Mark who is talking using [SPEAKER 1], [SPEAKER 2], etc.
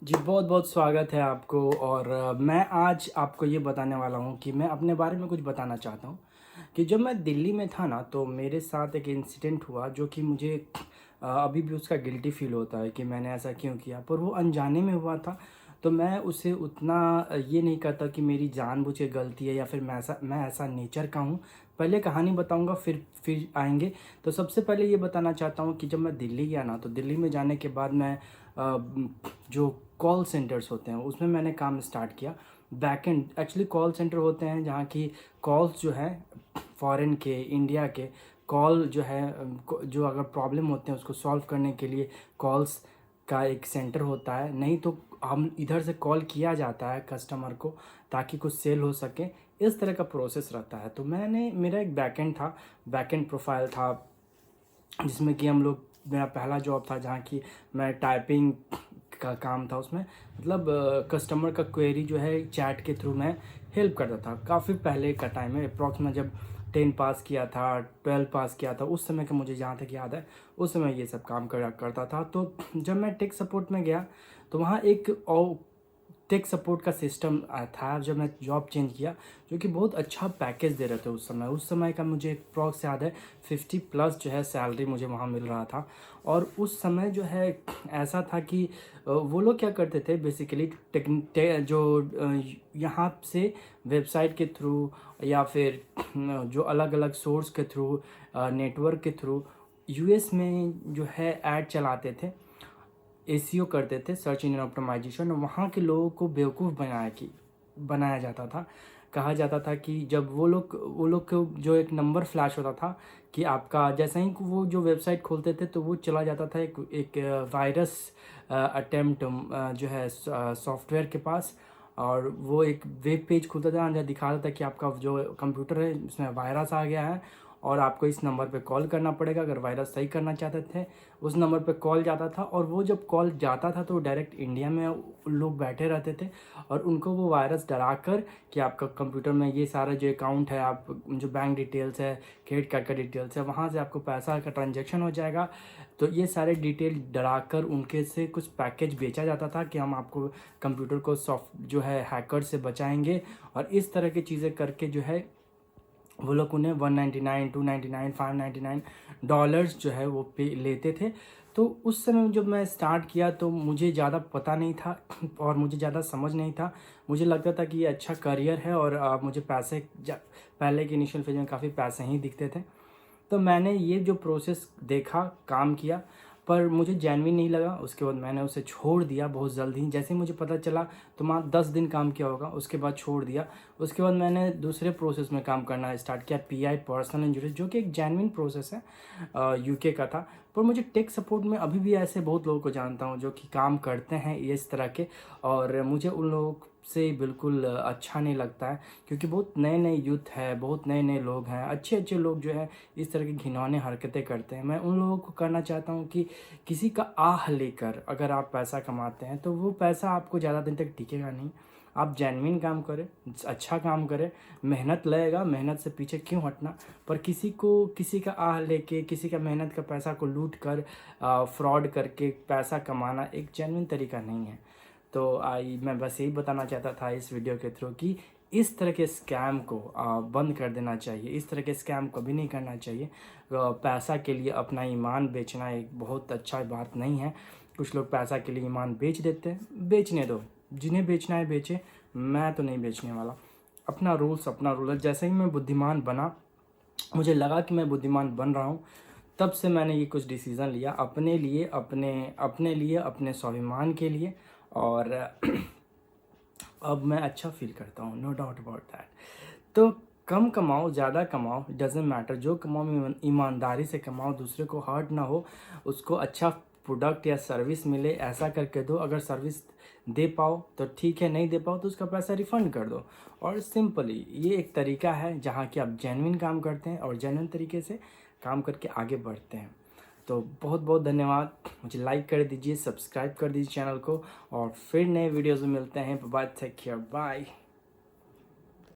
[SPEAKER 1] जी, बहुत-बहुत स्वागत है आपको और मैं आज आपको ये बताने वाला हूँ कि मैं अपने बारे में कुछ बताना चाहता हूँ कि जब मैं दिल्ली में था ना, तो मेरे साथ एक इंसिडेंट हुआ जो कि मुझे अभी भी उसका गिल्टी फ़ील होता है कि मैंने ऐसा क्यों किया। पर वो अनजाने में हुआ था, तो मैं उसे उतना ये नहीं कहता कि मेरी जानबूझ के गलती है या फिर मैं ऐसा नेचर का हूँ। पहले कहानी बताऊँगा फिर आएँगे। तो सबसे पहले ये बताना चाहता हूँ कि जब मैं दिल्ली गया ना, तो दिल्ली में जाने के बाद मैं जो कॉल सेंटर्स होते हैं उसमें मैंने काम स्टार्ट किया। बैकएंड एक्चुअली कॉल सेंटर होते हैं जहाँ की कॉल्स जो है फॉरेन के, इंडिया के कॉल जो है जो अगर प्रॉब्लम होते हैं उसको सॉल्व करने के लिए कॉल्स का एक सेंटर होता है। नहीं तो हम इधर से कॉल किया जाता है कस्टमर को ताकि कुछ सेल हो सके, इस तरह का प्रोसेस रहता है। तो मेरा एक बैकएंड था, बैकएंड प्रोफाइल था जिसमें कि हम लोग मेरा पहला जॉब था जहाँ की मैं टाइपिंग का काम था उसमें। मतलब कस्टमर का क्वेरी जो है चैट के थ्रू मैं हेल्प करता था। काफ़ी पहले का टाइम है, अप्रॉक्स मैं जब 10 पास किया था, 12 पास किया था, उस समय का मुझे जहाँ तक याद है उस समय ये सब काम करता था। तो जब मैं टेक सपोर्ट में गया तो वहाँ एक टेक सपोर्ट का सिस्टम था जब मैं जॉब चेंज किया, जो कि बहुत अच्छा पैकेज दे रहे थे उस समय का मुझे अप्रॉक्स याद है 50 प्लस जो है सैलरी मुझे वहाँ मिल रहा था। और उस समय जो है ऐसा था कि वो लोग क्या करते थे बेसिकली यहाँ से वेबसाइट के थ्रू या फिर जो अलग अलग सोर्स के थ्रू, नेटवर्क के थ्रू यूएस में जो है ऐड चलाते थे, एसईओ करते थे, सर्च इंजन ऑप्टिमाइजेशन। वहाँ के लोगों को बेवकूफ़ बनाया जाता था। कहा जाता था कि जब वो लोग को जो एक नंबर फ्लैश होता था कि आपका जैसे ही वो जो वेबसाइट खोलते थे तो वो चला जाता था एक वायरस अटेम्प्ट जो है सॉफ्टवेयर के पास। और वो एक वेब पेज खुलता था जहाँ दिखाता था कि आपका जो कंप्यूटर है उसमें वायरस आ गया है और आपको इस नंबर पे कॉल करना पड़ेगा। अगर वायरस सही करना चाहते थे उस नंबर पे कॉल जाता था, और वो जब कॉल जाता था तो डायरेक्ट इंडिया में लोग बैठे रहते थे और उनको वो वायरस डरा कर कि आपका कंप्यूटर में ये सारा जो अकाउंट है, आप जो बैंक डिटेल्स है, क्रेडिट कार्ड का डिटेल्स है, वहाँ से आपको पैसा का ट्रांजेक्शन हो जाएगा। तो ये सारे डिटेल डरा कर उनके से कुछ पैकेज बेचा जाता था कि हम आपको कंप्यूटर को सॉफ्ट जो है हैकर से बचाएंगे। और इस तरह की चीज़ें करके जो है वो लोग उन्हें 199, 299, 599 डॉलर्स जो है वो पे लेते थे। तो उस समय जब मैं स्टार्ट किया तो मुझे ज़्यादा पता नहीं था और मुझे ज़्यादा समझ नहीं था। मुझे लगता था कि ये अच्छा करियर है और मुझे पहले के इनिशियल फेज में काफ़ी पैसे ही दिखते थे। तो मैंने ये जो प्रोसेस देखा, काम किया, पर मुझे जेन्युइन नहीं लगा। उसके बाद मैंने उसे छोड़ दिया बहुत जल्द ही। जैसे ही मुझे पता चला तो वहाँ 10 दिन काम किया होगा, उसके बाद छोड़ दिया। उसके बाद मैंने दूसरे प्रोसेस में काम करना स्टार्ट किया, पीआई पर्सनल इंजरी, जो कि एक जेन्युइन प्रोसेस है, यूके का था। पर मुझे टेक सपोर्ट में अभी भी ऐसे बहुत लोगों को जानता हूँ जो कि काम करते हैं इस तरह के, और मुझे उन लोगों से बिल्कुल अच्छा नहीं लगता है क्योंकि बहुत नए नए यूथ है, बहुत नए नए लोग हैं, अच्छे अच्छे लोग जो है इस तरह की घिनौने हरकतें करते हैं। मैं उन लोगों को करना चाहता हूँ कि किसी का आह लेकर अगर आप पैसा कमाते हैं तो वो पैसा आपको ज़्यादा दिन तक टिकेगा नहीं। आप जेन्युइन काम करें, अच्छा काम करें, मेहनत लगेगा, मेहनत से पीछे क्यों हटना। पर किसी का आह लेके, किसी का मेहनत का पैसा को लूट कर फ्रॉड करके पैसा कमाना एक जेन्युइन तरीका नहीं है। तो मैं बस यही बताना चाहता था इस वीडियो के थ्रू कि इस तरह के स्कैम को बंद कर देना चाहिए। इस तरह के स्कैम कभी नहीं करना चाहिए। पैसा के लिए अपना ईमान बेचना एक बहुत अच्छा बात नहीं है। कुछ लोग पैसा के लिए ईमान बेच देते हैं, बेचने दो, जिन्हें बेचना है बेचे, मैं तो नहीं बेचने वाला। अपना रूल्स अपना रूल है। जैसे ही मैं बुद्धिमान बना, मुझे लगा कि मैं बुद्धिमान बन रहा हूँ, तब से मैंने ये कुछ डिसीज़न लिया अपने लिए, अपने स्वाभिमान के लिए। और अब मैं अच्छा फील करता हूँ, नो डाउट अबाउट दैट। तो कम कमाओ, ज़्यादा कमाओ, डजेंट मैटर, जो कमाओ ईमानदारी से कमाओ, दूसरे को हर्ट ना हो, उसको अच्छा प्रोडक्ट या सर्विस मिले, ऐसा करके दो। अगर सर्विस दे पाओ तो ठीक है, नहीं दे पाओ तो उसका पैसा रिफ़ंड कर दो। और सिंपली ये एक तरीका है जहाँ कि आप जेन्युइन काम करते हैं और जेन्युइन तरीके से काम करके आगे बढ़ते हैं। तो बहुत बहुत धन्यवाद। मुझे लाइक कर दीजिए, सब्सक्राइब कर दीजिए चैनल को, और फिर नए वीडियोज़ में मिलते हैं। Bye, take care, bye.